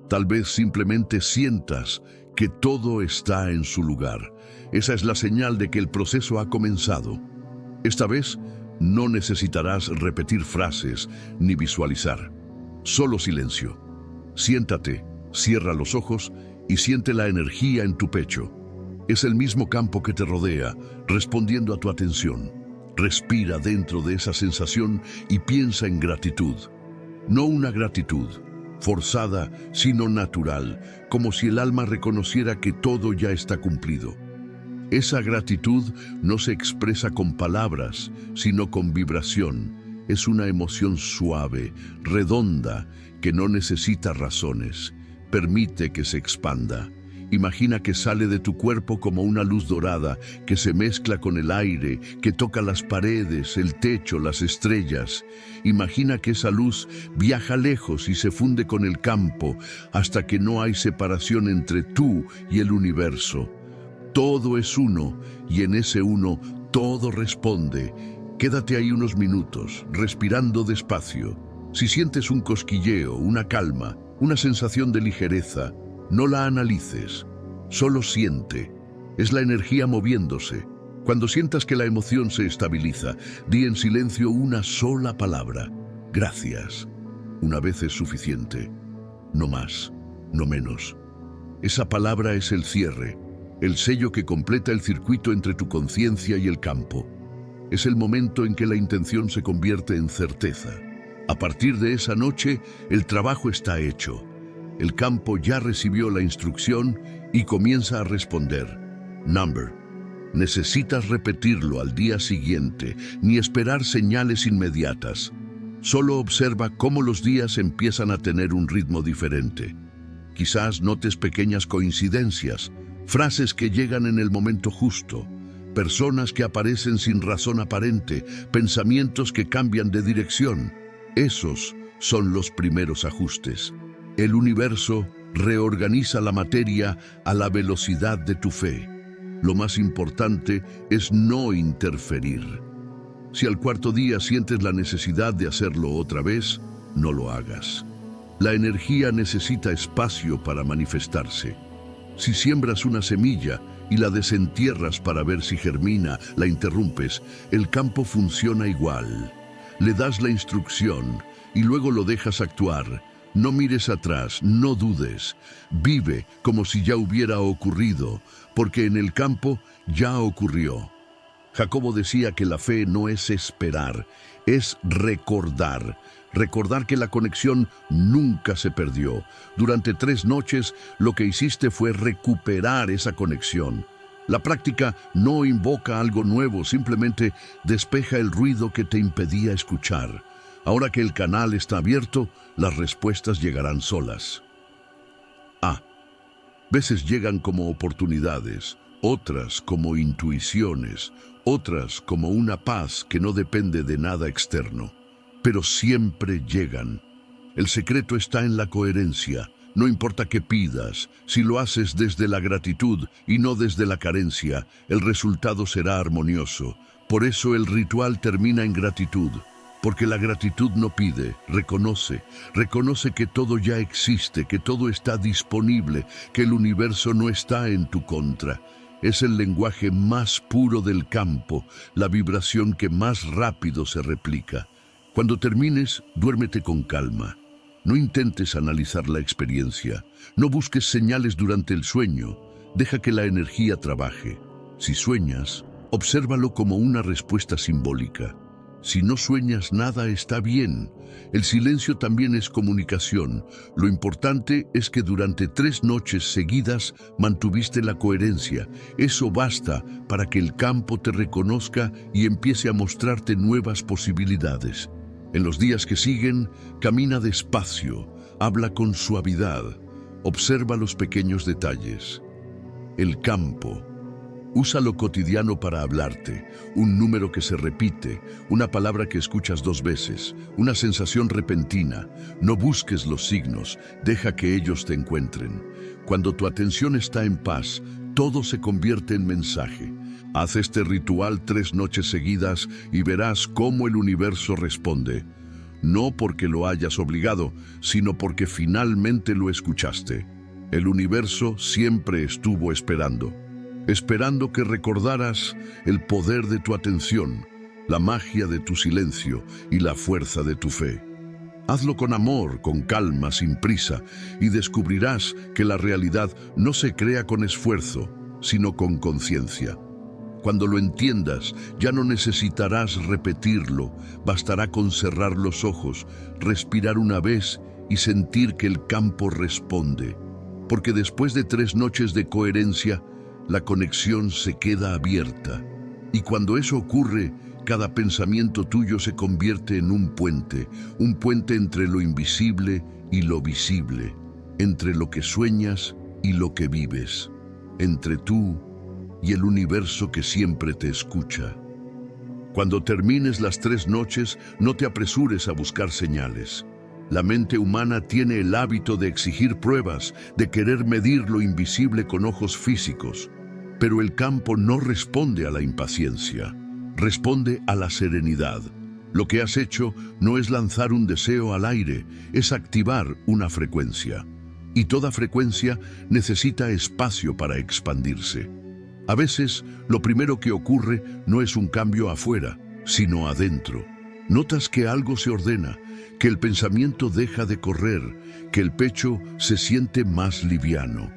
Tal vez simplemente sientas que todo está en su lugar. Esa es la señal de que el proceso ha comenzado. Esta vez no necesitarás repetir frases ni visualizar. Solo silencio. Siéntate, cierra los ojos y siente la energía en tu pecho. Es el mismo campo que te rodea, respondiendo a tu atención. Respira dentro de esa sensación y piensa en gratitud. No una gratitud forzada, sino natural, como si el alma reconociera que todo ya está cumplido. Esa gratitud no se expresa con palabras, sino con vibración. Es una emoción suave, redonda, que no necesita razones. Permite que se expanda. Imagina que sale de tu cuerpo como una luz dorada que se mezcla con el aire, que toca las paredes, el techo, las estrellas. Imagina que esa luz viaja lejos y se funde con el campo hasta que no hay separación entre tú y el universo. Todo es uno y en ese uno todo responde. Quédate ahí unos minutos, respirando despacio. Si sientes un cosquilleo, una calma, una sensación de ligereza, no la analices, solo siente. Es la energía moviéndose. Cuando sientas que la emoción se estabiliza, di en silencio una sola palabra: gracias. Una vez es suficiente. No más, no menos. Esa palabra es el cierre, el sello que completa el circuito entre tu conciencia y el campo. Es el momento en que la intención se convierte en certeza. A partir de esa noche, el trabajo está hecho. El campo ya recibió la instrucción y comienza a responder. Number. Necesitas repetirlo al día siguiente, ni esperar señales inmediatas. Solo observa cómo los días empiezan a tener un ritmo diferente. Quizás notes pequeñas coincidencias, frases que llegan en el momento justo, personas que aparecen sin razón aparente, pensamientos que cambian de dirección. Esos son los primeros ajustes. El universo reorganiza la materia a la velocidad de tu fe. Lo más importante es no interferir. Si al cuarto día sientes la necesidad de hacerlo otra vez, no lo hagas. La energía necesita espacio para manifestarse. Si siembras una semilla y la desentierras para ver si germina, la interrumpes, el campo funciona igual. Le das la instrucción y luego lo dejas actuar. No mires atrás, no dudes. Vive como si ya hubiera ocurrido, porque en el campo ya ocurrió. Jacobo decía que la fe no es esperar, es recordar. Recordar que la conexión nunca se perdió. Durante 3 noches, lo que hiciste fue recuperar esa conexión. La práctica no invoca algo nuevo, simplemente despeja el ruido que te impedía escuchar. Ahora que el canal está abierto, las respuestas llegarán solas. Veces llegan como oportunidades, otras como intuiciones, otras como una paz que no depende de nada externo. Pero siempre llegan. El secreto está en la coherencia. No importa qué pidas, si lo haces desde la gratitud y no desde la carencia, el resultado será armonioso. Por eso el ritual termina en gratitud. Porque la gratitud no pide, reconoce que todo ya existe, que todo está disponible, que el universo no está en tu contra. Es el lenguaje más puro del campo, la vibración que más rápido se replica. Cuando termines, duérmete con calma. No intentes analizar la experiencia. No busques señales durante el sueño. Deja que la energía trabaje. Si sueñas, obsérvalo como una respuesta simbólica. Si no sueñas nada está bien. El silencio también es comunicación. Lo importante es que durante 3 noches seguidas mantuviste la coherencia. Eso basta para que el campo te reconozca y empiece a mostrarte nuevas posibilidades. En los días que siguen, camina despacio, habla con suavidad, observa los pequeños detalles. El campo. Usa lo cotidiano para hablarte, un número que se repite, una palabra que escuchas 2 veces, una sensación repentina. No busques los signos, deja que ellos te encuentren. Cuando tu atención está en paz, todo se convierte en mensaje. Haz este ritual 3 noches seguidas y verás cómo el universo responde. No porque lo hayas obligado, sino porque finalmente lo escuchaste. El universo siempre estuvo esperando que recordaras el poder de tu atención, la magia de tu silencio y la fuerza de tu fe. Hazlo con amor, con calma, sin prisa, y descubrirás que la realidad no se crea con esfuerzo, sino con conciencia. Cuando lo entiendas, ya no necesitarás repetirlo, bastará con cerrar los ojos, respirar una vez y sentir que el campo responde. Porque después de 3 noches de coherencia, la conexión se queda abierta. Y cuando eso ocurre, cada pensamiento tuyo se convierte en un puente entre lo invisible y lo visible, entre lo que sueñas y lo que vives, entre tú y el universo que siempre te escucha. Cuando termines las 3 noches, no te apresures a buscar señales. La mente humana tiene el hábito de exigir pruebas, de querer medir lo invisible con ojos físicos. Pero el campo no responde a la impaciencia, responde a la serenidad. Lo que has hecho no es lanzar un deseo al aire, es activar una frecuencia. Y toda frecuencia necesita espacio para expandirse. A veces, lo primero que ocurre no es un cambio afuera, sino adentro. Notas que algo se ordena, que el pensamiento deja de correr, que el pecho se siente más liviano.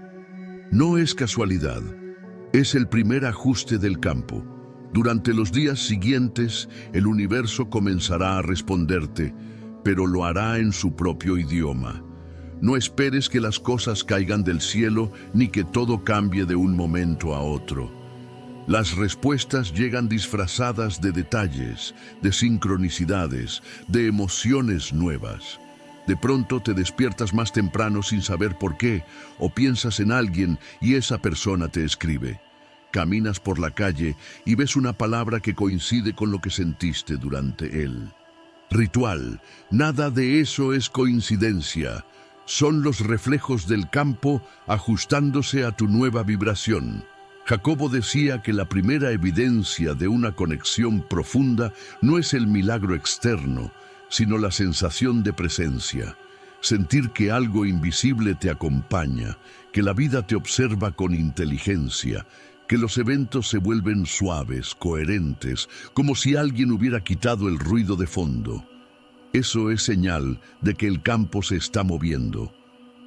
No es casualidad. Es el primer ajuste del campo. Durante los días siguientes, el universo comenzará a responderte, pero lo hará en su propio idioma. No esperes que las cosas caigan del cielo ni que todo cambie de un momento a otro. Las respuestas llegan disfrazadas de detalles, de sincronicidades, de emociones nuevas. De pronto te despiertas más temprano sin saber por qué, o piensas en alguien y esa persona te escribe. Caminas por la calle y ves una palabra que coincide con lo que sentiste durante él. Ritual. Nada de eso es coincidencia. Son los reflejos del campo ajustándose a tu nueva vibración. Jacobo decía que la primera evidencia de una conexión profunda no es el milagro externo, sino la sensación de presencia. Sentir que algo invisible te acompaña, que la vida te observa con inteligencia, que los eventos se vuelven suaves, coherentes, como si alguien hubiera quitado el ruido de fondo. Eso es señal de que el campo se está moviendo.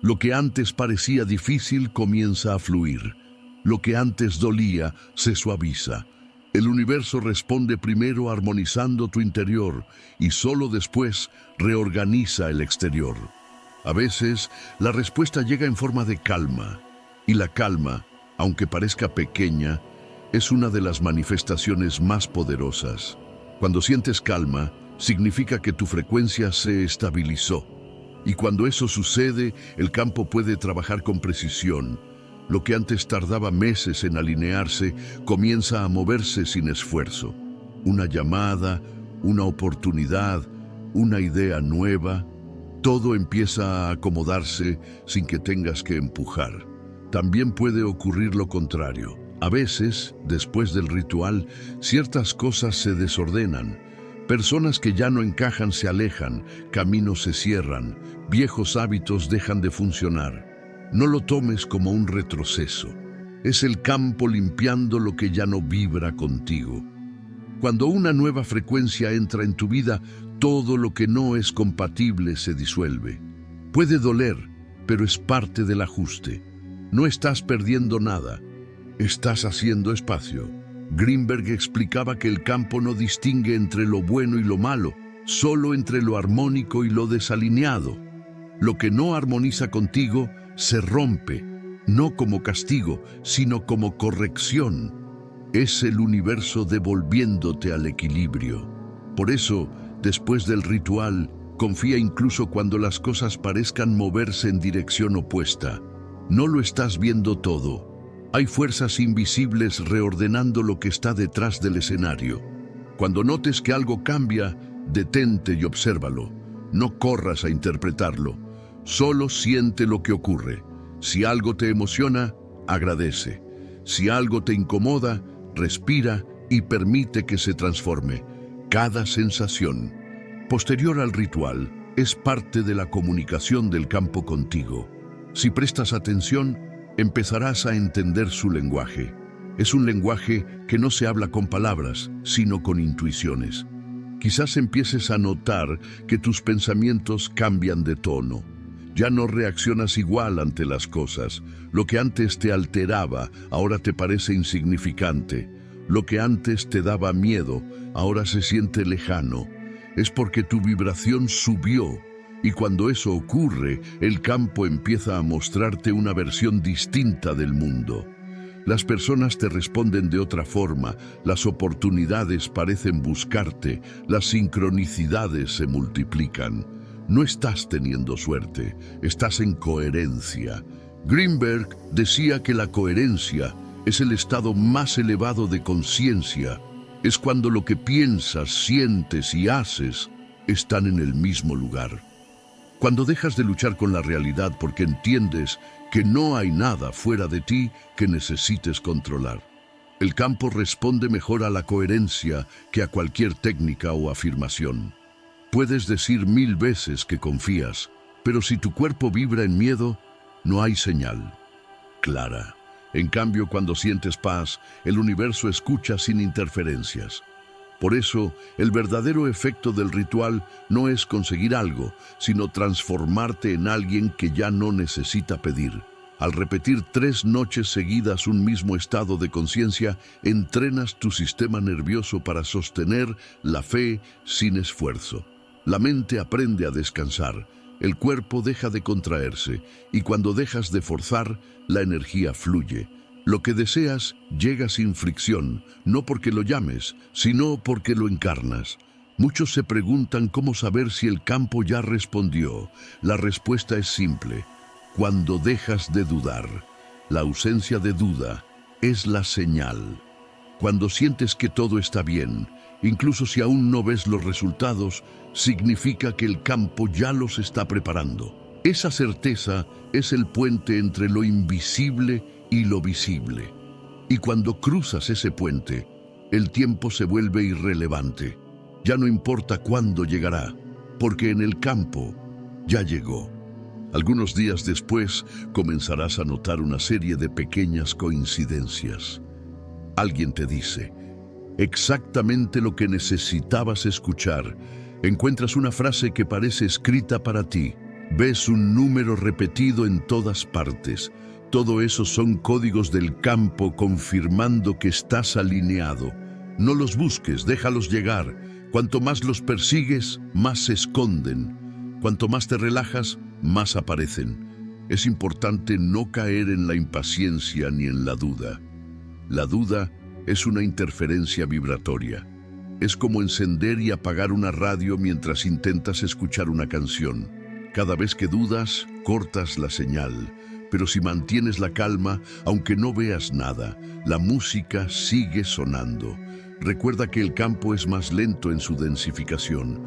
Lo que antes parecía difícil comienza a fluir. Lo que antes dolía se suaviza. El universo responde primero armonizando tu interior y solo después reorganiza el exterior. A veces, la respuesta llega en forma de calma, y la calma, aunque parezca pequeña, es una de las manifestaciones más poderosas. Cuando sientes calma, significa que tu frecuencia se estabilizó. Y cuando eso sucede, el campo puede trabajar con precisión. Lo que antes tardaba meses en alinearse, comienza a moverse sin esfuerzo. Una llamada, una oportunidad, una idea nueva, todo empieza a acomodarse sin que tengas que empujar. También puede ocurrir lo contrario. A veces, después del ritual, ciertas cosas se desordenan. Personas que ya no encajan se alejan, caminos se cierran, viejos hábitos dejan de funcionar. No lo tomes como un retroceso. Es el campo limpiando lo que ya no vibra contigo. Cuando una nueva frecuencia entra en tu vida, todo lo que no es compatible se disuelve. Puede doler, pero es parte del ajuste. No estás perdiendo nada. Estás haciendo espacio. Greenberg explicaba que el campo no distingue entre lo bueno y lo malo, solo entre lo armónico y lo desalineado. Lo que no armoniza contigo se rompe, no como castigo, sino como corrección. Es el universo devolviéndote al equilibrio. Por eso, después del ritual, confía incluso cuando las cosas parezcan moverse en dirección opuesta. No lo estás viendo todo. Hay fuerzas invisibles reordenando lo que está detrás del escenario. Cuando notes que algo cambia, detente y obsérvalo. No corras a interpretarlo. Solo siente lo que ocurre. Si algo te emociona, agradece. Si algo te incomoda, respira y permite que se transforme. Cada sensación posterior al ritual es parte de la comunicación del campo contigo. Si prestas atención, empezarás a entender su lenguaje. Es un lenguaje que no se habla con palabras, sino con intuiciones. Quizás empieces a notar que tus pensamientos cambian de tono. Ya no reaccionas igual ante las cosas. Lo que antes te alteraba, ahora te parece insignificante. Lo que antes te daba miedo, ahora se siente lejano. Es porque tu vibración subió. Y cuando eso ocurre, el campo empieza a mostrarte una versión distinta del mundo. Las personas te responden de otra forma, las oportunidades parecen buscarte, las sincronicidades se multiplican. No estás teniendo suerte, estás en coherencia. Greenberg decía que la coherencia es el estado más elevado de conciencia. Es cuando lo que piensas, sientes y haces están en el mismo lugar. Cuando dejas de luchar con la realidad porque entiendes que no hay nada fuera de ti que necesites controlar. El campo responde mejor a la coherencia que a cualquier técnica o afirmación. Puedes decir 1000 veces que confías, pero si tu cuerpo vibra en miedo, no hay señal clara. En cambio, cuando sientes paz, el universo escucha sin interferencias. Por eso, el verdadero efecto del ritual no es conseguir algo, sino transformarte en alguien que ya no necesita pedir. Al repetir 3 noches seguidas un mismo estado de conciencia, entrenas tu sistema nervioso para sostener la fe sin esfuerzo. La mente aprende a descansar, el cuerpo deja de contraerse, y cuando dejas de forzar, la energía fluye. Lo que deseas llega sin fricción, no porque lo llames, sino porque lo encarnas. Muchos se preguntan cómo saber si el campo ya respondió. La respuesta es simple: cuando dejas de dudar. La ausencia de duda es la señal. Cuando sientes que todo está bien, incluso si aún no ves los resultados, significa que el campo ya los está preparando. Esa certeza es el puente entre lo invisible y lo visible. Y cuando cruzas ese puente, el tiempo se vuelve irrelevante. Ya no importa cuándo llegará, porque en el campo ya llegó. Algunos días después comenzarás a notar una serie de pequeñas coincidencias. Alguien te dice exactamente lo que necesitabas escuchar. Encuentras una frase que parece escrita para ti. Ves un número repetido en todas partes. Todo eso son códigos del campo confirmando que estás alineado. No los busques, déjalos llegar. Cuanto más los persigues, más se esconden. Cuanto más te relajas, más aparecen. Es importante no caer en la impaciencia ni en la duda. La duda es una interferencia vibratoria. Es como encender y apagar una radio mientras intentas escuchar una canción. Cada vez que dudas, cortas la señal. Pero si mantienes la calma, aunque no veas nada, la música sigue sonando. Recuerda que el campo es más lento en su densificación.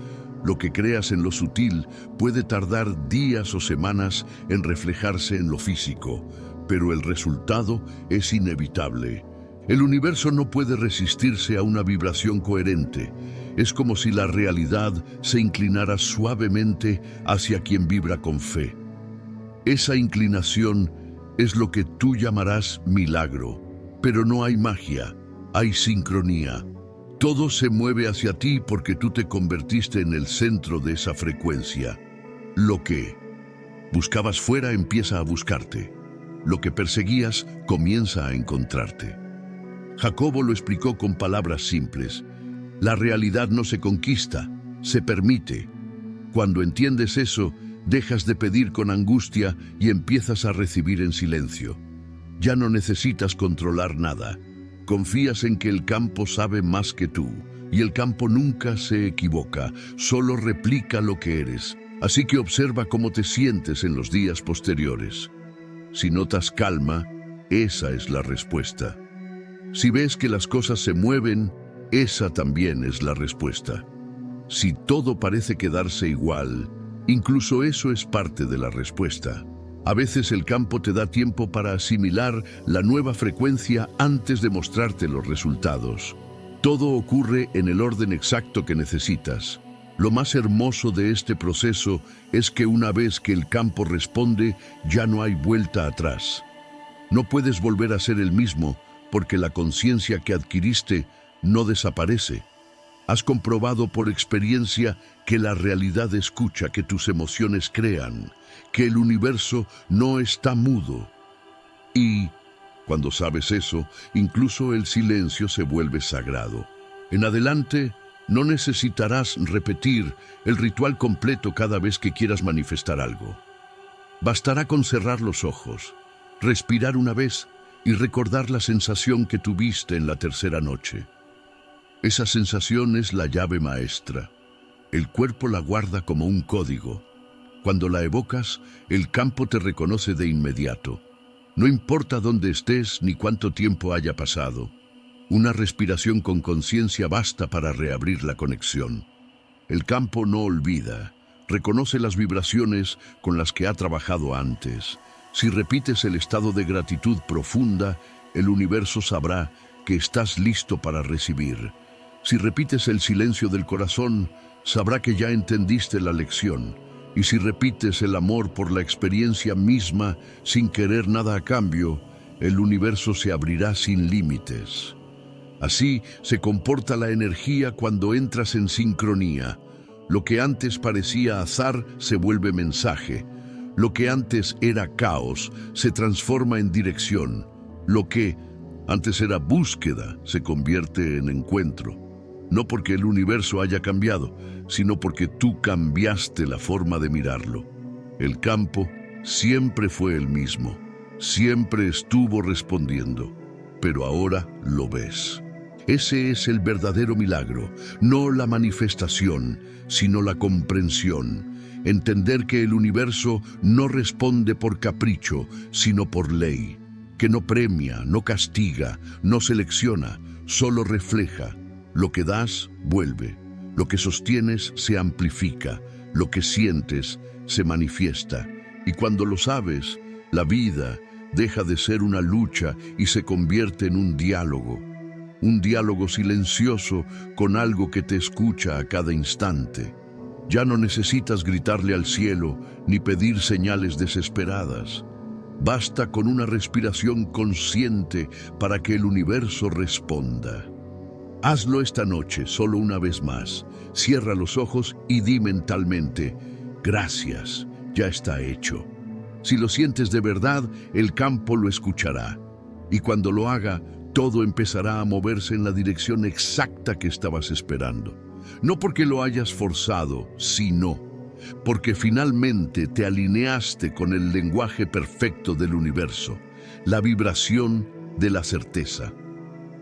Lo que creas en lo sutil puede tardar días o semanas en reflejarse en lo físico, pero el resultado es inevitable. El universo no puede resistirse a una vibración coherente. Es como si la realidad se inclinara suavemente hacia quien vibra con fe. Esa inclinación es lo que tú llamarás milagro, pero no hay magia, hay sincronía. Todo se mueve hacia ti porque tú te convertiste en el centro de esa frecuencia. Lo que buscabas fuera empieza a buscarte. Lo que perseguías comienza a encontrarte. Jacobo lo explicó con palabras simples. La realidad no se conquista, se permite. Cuando entiendes eso, dejas de pedir con angustia y empiezas a recibir en silencio. Ya no necesitas controlar nada. Confías en que el campo sabe más que tú, y el campo nunca se equivoca, solo replica lo que eres. Así que observa cómo te sientes en los días posteriores. Si notas calma, esa es la respuesta. Si ves que las cosas se mueven, esa también es la respuesta. Si todo parece quedarse igual, incluso eso es parte de la respuesta. A veces el campo te da tiempo para asimilar la nueva frecuencia antes de mostrarte los resultados. Todo ocurre en el orden exacto que necesitas. Lo más hermoso de este proceso es que una vez que el campo responde, ya no hay vuelta atrás. No puedes volver a ser el mismo porque la conciencia que adquiriste no desaparece. Has comprobado por experiencia que la realidad escucha, que tus emociones crean, que el universo no está mudo. Y cuando sabes eso, incluso el silencio se vuelve sagrado. En adelante, no necesitarás repetir el ritual completo cada vez que quieras manifestar algo. Bastará con cerrar los ojos, respirar una vez y recordar la sensación que tuviste en la tercera noche. Esa sensación es la llave maestra. El cuerpo la guarda como un código. Cuando la evocas, el campo te reconoce de inmediato. No importa dónde estés ni cuánto tiempo haya pasado. Una respiración con conciencia basta para reabrir la conexión. El campo no olvida, reconoce las vibraciones con las que ha trabajado antes. Si repites el estado de gratitud profunda, el universo sabrá que estás listo para recibir. Si repites el silencio del corazón, sabrá que ya entendiste la lección. Y si repites el amor por la experiencia misma, sin querer nada a cambio, el universo se abrirá sin límites. Así se comporta la energía cuando entras en sincronía. Lo que antes parecía azar se vuelve mensaje. Lo que antes era caos se transforma en dirección. Lo que antes era búsqueda se convierte en encuentro. No porque el universo haya cambiado, sino porque tú cambiaste la forma de mirarlo. El campo siempre fue el mismo, siempre estuvo respondiendo, pero ahora lo ves. Ese es el verdadero milagro, no la manifestación, sino la comprensión. Entender que el universo no responde por capricho, sino por ley, que no premia, no castiga, no selecciona, solo refleja. Lo que das, vuelve. Lo que sostienes, se amplifica. Lo que sientes, se manifiesta. Y cuando lo sabes, la vida deja de ser una lucha y se convierte en un diálogo silencioso con algo que te escucha a cada instante. Ya no necesitas gritarle al cielo ni pedir señales desesperadas. Basta con una respiración consciente para que el universo responda. Hazlo esta noche, solo una vez más. Cierra los ojos y di mentalmente, gracias, ya está hecho. Si lo sientes de verdad, el campo lo escuchará. Y cuando lo haga, todo empezará a moverse en la dirección exacta que estabas esperando. No porque lo hayas forzado, sino porque finalmente te alineaste con el lenguaje perfecto del universo, la vibración de la certeza.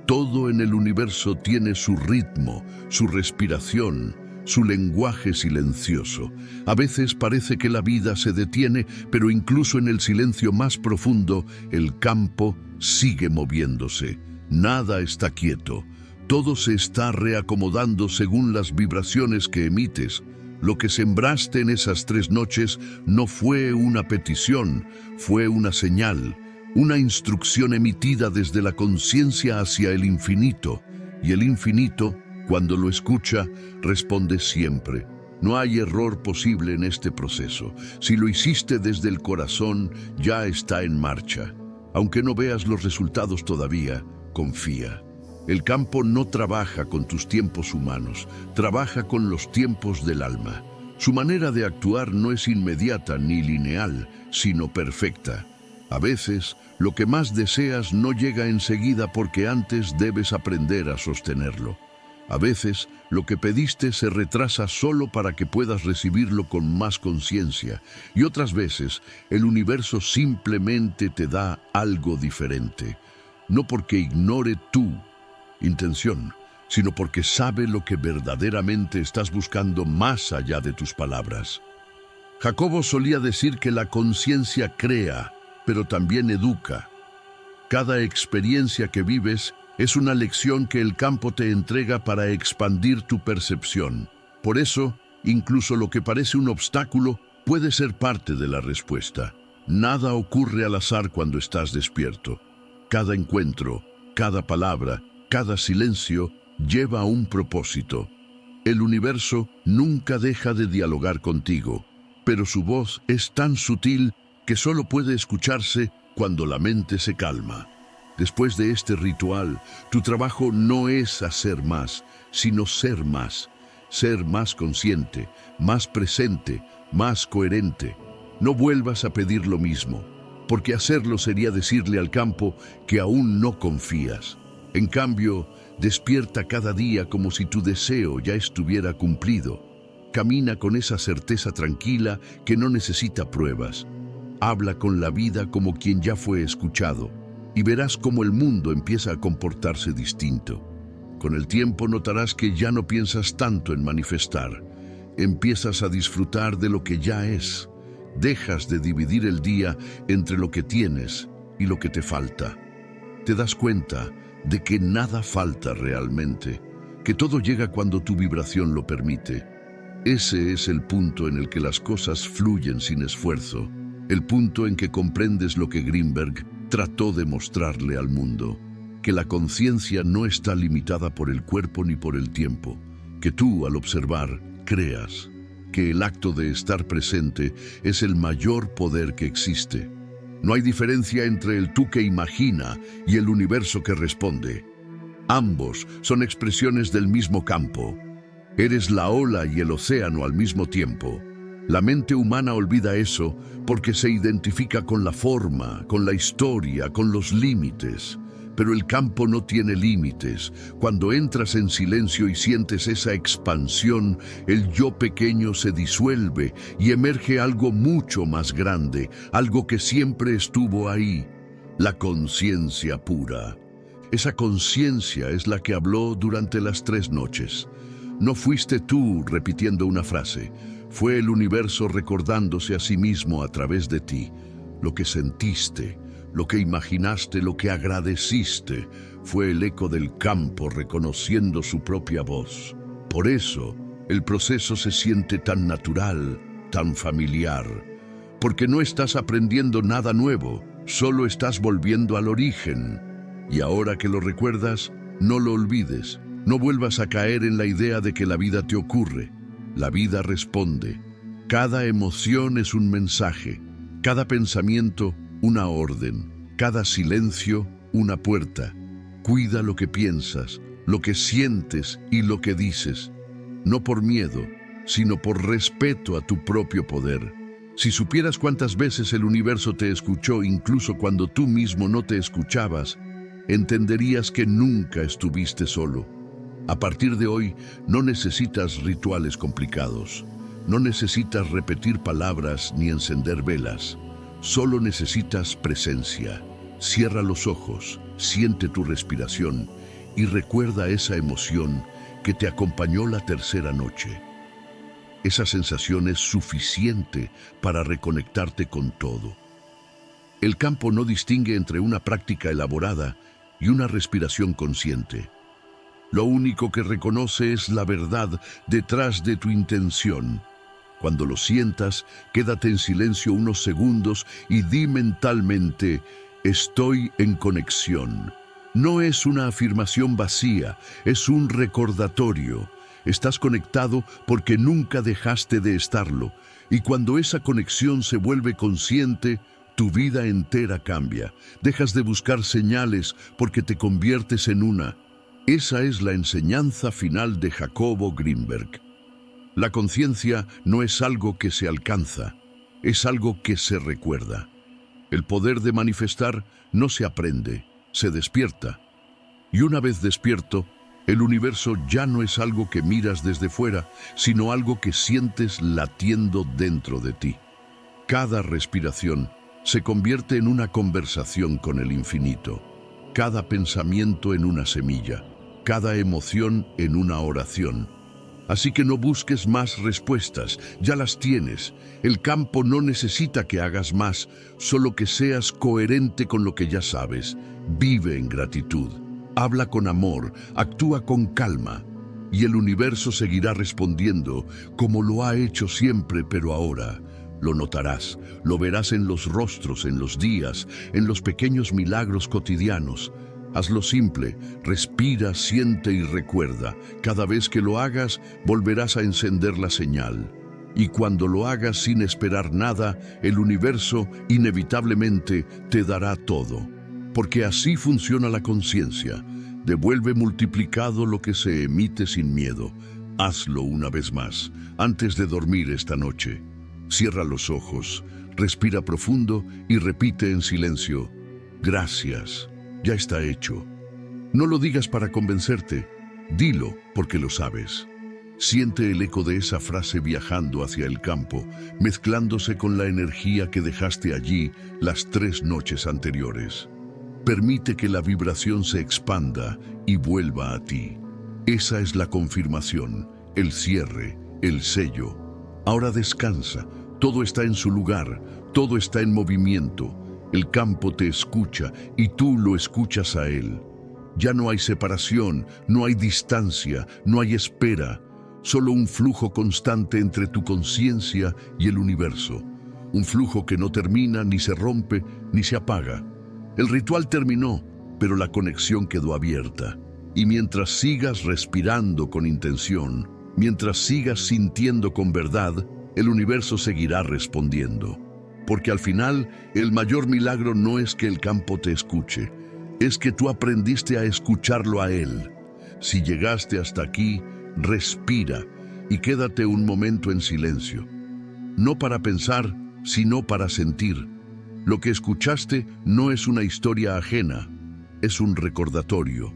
Todo en el universo tiene su ritmo, su respiración, su lenguaje silencioso. A veces parece que la vida se detiene, pero incluso en el silencio más profundo, el campo sigue moviéndose. Nada está quieto. Todo se está reacomodando según las vibraciones que emites. Lo que sembraste en esas 3 noches no fue una petición, fue una señal, una instrucción emitida desde la conciencia hacia el infinito. Y el infinito, cuando lo escucha, responde siempre. No hay error posible en este proceso. Si lo hiciste desde el corazón, ya está en marcha. Aunque no veas los resultados todavía, confía. El campo no trabaja con tus tiempos humanos, trabaja con los tiempos del alma. Su manera de actuar no es inmediata ni lineal, sino perfecta. A veces, Lo que más deseas no llega enseguida porque antes debes aprender a sostenerlo. A veces, lo que pediste se retrasa solo para que puedas recibirlo con más conciencia, y otras veces, el universo simplemente te da algo diferente. No porque ignore tu intención, sino porque sabe lo que verdaderamente estás buscando más allá de tus palabras. Jacobo solía decir que la conciencia crea, pero también educa. Cada experiencia que vives es una lección que el campo te entrega para expandir tu percepción. Por eso, incluso lo que parece un obstáculo puede ser parte de la respuesta. Nada ocurre al azar cuando estás despierto. Cada encuentro, cada palabra, cada silencio lleva a un propósito. El universo nunca deja de dialogar contigo, pero su voz es tan sutil que solo puede escucharse cuando la mente se calma. Después de este ritual, tu trabajo no es hacer más, sino ser más consciente, más presente, más coherente. No vuelvas a pedir lo mismo, porque hacerlo sería decirle al campo que aún no confías. En cambio, despierta cada día como si tu deseo ya estuviera cumplido. Camina con esa certeza tranquila que no necesita pruebas. Habla con la vida como quien ya fue escuchado, y verás cómo el mundo empieza a comportarse distinto. Con el tiempo notarás que ya no piensas tanto en manifestar. Empiezas a disfrutar de lo que ya es. Dejas de dividir el día entre lo que tienes y lo que te falta. Te das cuenta de que nada falta realmente, que todo llega cuando tu vibración lo permite. Ese es el punto en el que las cosas fluyen sin esfuerzo, el punto en que comprendes lo que Greenberg trató de mostrarle al mundo, que la conciencia no está limitada por el cuerpo ni por el tiempo, que tú, al observar, creas, que el acto de estar presente es el mayor poder que existe. No hay diferencia entre el tú que imagina y el universo que responde. Ambos son expresiones del mismo campo. Eres la ola y el océano al mismo tiempo. La mente humana olvida eso porque se identifica con la forma, con la historia, con los límites. Pero el campo no tiene límites. Cuando entras en silencio y sientes esa expansión, el yo pequeño se disuelve y emerge algo mucho más grande, algo que siempre estuvo ahí, la conciencia pura. Esa conciencia es la que habló durante las 3 noches. No fuiste tú repitiendo una frase, fue el universo recordándose a sí mismo a través de ti. Lo que sentiste, lo que imaginaste, lo que agradeciste, fue el eco del campo reconociendo su propia voz. Por eso, el proceso se siente tan natural, tan familiar, porque no estás aprendiendo nada nuevo, solo estás volviendo al origen. Y ahora que lo recuerdas, no lo olvides, no vuelvas a caer en la idea de que la vida te ocurre. La vida responde. Cada emoción es un mensaje, cada pensamiento una orden, cada silencio una puerta. Cuida lo que piensas, lo que sientes y lo que dices, no por miedo, sino por respeto a tu propio poder. Si supieras cuántas veces el universo te escuchó incluso cuando tú mismo no te escuchabas, entenderías que nunca estuviste solo. A partir de hoy, no necesitas rituales complicados, no necesitas repetir palabras ni encender velas. Solo necesitas presencia. Cierra los ojos, siente tu respiración y recuerda esa emoción que te acompañó la 3ª noche. Esa sensación es suficiente para reconectarte con todo. El campo no distingue entre una práctica elaborada y una respiración consciente. Lo único que reconoce es la verdad detrás de tu intención. Cuando lo sientas, quédate en silencio unos segundos y di mentalmente, estoy en conexión. No es una afirmación vacía, es un recordatorio. Estás conectado porque nunca dejaste de estarlo, y cuando esa conexión se vuelve consciente, tu vida entera cambia. Dejas de buscar señales porque te conviertes en una. Esa es la enseñanza final de Jacobo Greenberg. La conciencia no es algo que se alcanza, es algo que se recuerda. El poder de manifestar no se aprende, se despierta. Y una vez despierto, el universo ya no es algo que miras desde fuera, sino algo que sientes latiendo dentro de ti. Cada respiración se convierte en una conversación con el infinito, cada pensamiento en una semilla, cada emoción en una oración. Así que no busques más respuestas, ya las tienes. El campo no necesita que hagas más, solo que seas coherente con lo que ya sabes. Vive en gratitud, habla con amor, actúa con calma, y el universo seguirá respondiendo como lo ha hecho siempre, pero ahora lo notarás, lo verás en los rostros, en los días, en los pequeños milagros cotidianos. Hazlo simple, respira, siente y recuerda. Cada vez que lo hagas, volverás a encender la señal. Y cuando lo hagas sin esperar nada, el universo inevitablemente te dará todo. Porque así funciona la conciencia. Devuelve multiplicado lo que se emite sin miedo. Hazlo una vez más, antes de dormir esta noche. Cierra los ojos, respira profundo y repite en silencio: gracias. Ya está hecho. No lo digas para convencerte, dilo porque lo sabes. Siente el eco de esa frase viajando hacia el campo, mezclándose con la energía que dejaste allí las 3 noches anteriores. Permite que la vibración se expanda y vuelva a ti. Esa es la confirmación, el cierre, el sello. Ahora descansa, todo está en su lugar, todo está en movimiento. El campo te escucha y tú lo escuchas a él. Ya no hay separación, no hay distancia, no hay espera. Solo un flujo constante entre tu conciencia y el universo. Un flujo que no termina, ni se rompe, ni se apaga. El ritual terminó, pero la conexión quedó abierta. Y mientras sigas respirando con intención, mientras sigas sintiendo con verdad, el universo seguirá respondiendo. Porque al final, el mayor milagro no es que el campo te escuche, es que tú aprendiste a escucharlo a él. Si llegaste hasta aquí, respira y quédate un momento en silencio. No para pensar, sino para sentir. Lo que escuchaste no es una historia ajena, es un recordatorio.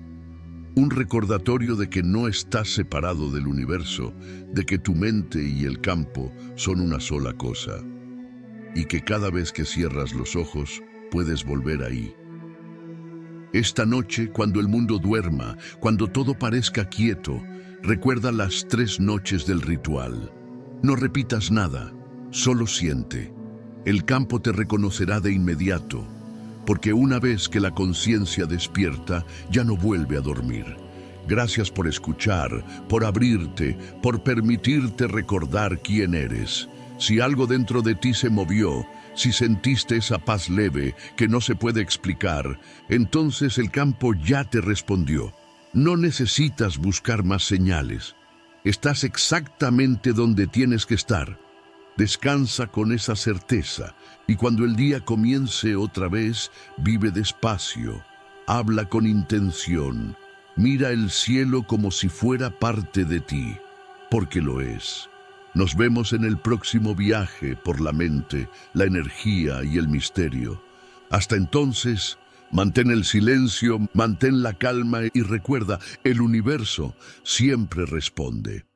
Un recordatorio de que no estás separado del universo, de que tu mente y el campo son una sola cosa. Y que cada vez que cierras los ojos, puedes volver ahí. Esta noche, cuando el mundo duerma, cuando todo parezca quieto, recuerda las 3 noches del ritual. No repitas nada, solo siente. El campo te reconocerá de inmediato, porque una vez que la conciencia despierta, ya no vuelve a dormir. Gracias por escuchar, por abrirte, por permitirte recordar quién eres. Si algo dentro de ti se movió, si sentiste esa paz leve que no se puede explicar, entonces el campo ya te respondió. No necesitas buscar más señales. Estás exactamente donde tienes que estar. Descansa con esa certeza y cuando el día comience otra vez, vive despacio, habla con intención, mira el cielo como si fuera parte de ti, porque lo es. Nos vemos en el próximo viaje por la mente, la energía y el misterio. Hasta entonces, mantén el silencio, mantén la calma y recuerda, el universo siempre responde.